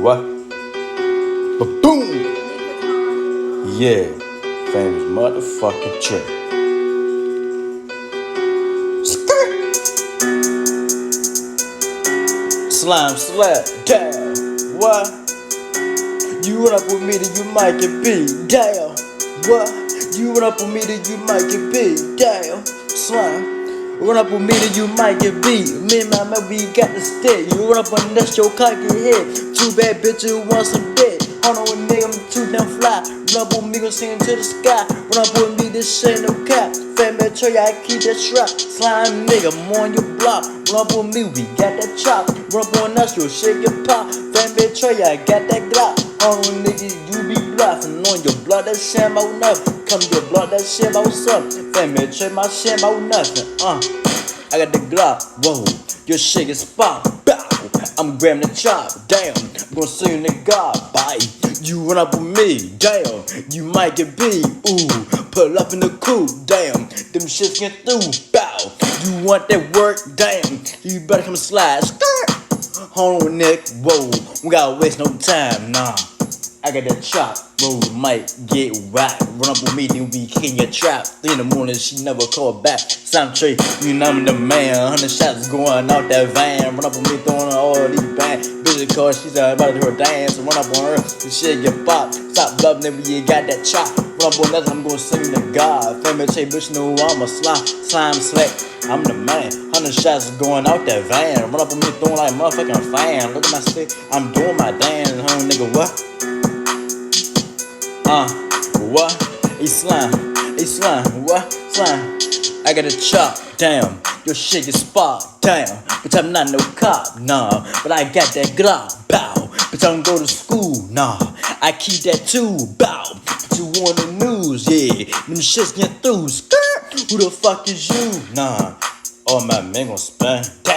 What? Boom! Yeah, famous motherfucking trick. Skirt! Slime slap down. What? You run up with me, then you might get beat down. What? You run up with me, then you might get beat down. Slime. Run up with me, then you might get beat. Me and my man, we got to stay. You run up on that your cocky head. Too bad, bitch, you want some dick. Hold on, nigga, I'm too damn fly. Run up with me, gon' sing to the sky. Run up with me, this shit no cap. Fat man, tell ya I keep that strap. Slime nigga, I'm on your block. Run up with me, we got that chop. Run up on us, you'll shake your pop. Fat man, tell ya I got that glock. Hold on, nigga, you be bluffing. On your blood, that shit about nothing. Come your blood, that shit about something. Fat man, trade my shit about nothing. I got the Glock, whoa, your shit is pop, bow. I'm grabbing the chop, damn. I'm gonna sing the God, bye. You run up with me, damn. You might get beat, ooh. Pull up in the coupe, damn. Them shits get through, bow. You want that work, damn. You better come slide, skirt. Hold on, Nick, whoa. We gotta waste no time, nah. I got that chop, bro, might get whacked. Run up with me, then we kick in your trap. 3 in the morning, she never called back. Sound Trey, you know I'm the man. 100 shots going out that van. Run up with me, throwing all these bangs. Bitch, cause she's about to do her dance. Run up on her, this shit get popped. Stop bluffing, then we got that chop. Run up on nothing, I'm gonna sing to God. Family Trey, bitch, know I'm a slime slick. I'm the man. 100 shots going out that van. Run up with me, throwing like a motherfucking fan. Look at my stick, I'm doing my dance. Nigga, what? What? Slime, what? Slime. I got a chop, damn. Your shit is spark, damn. But I'm not no cop, nah. But I got that Glock, bow. But I don't go to school, nah. I keep that too, bow. But you on the news, yeah. Them shits get through, skirt. Who the fuck is you, nah? Oh, my man gon' spend.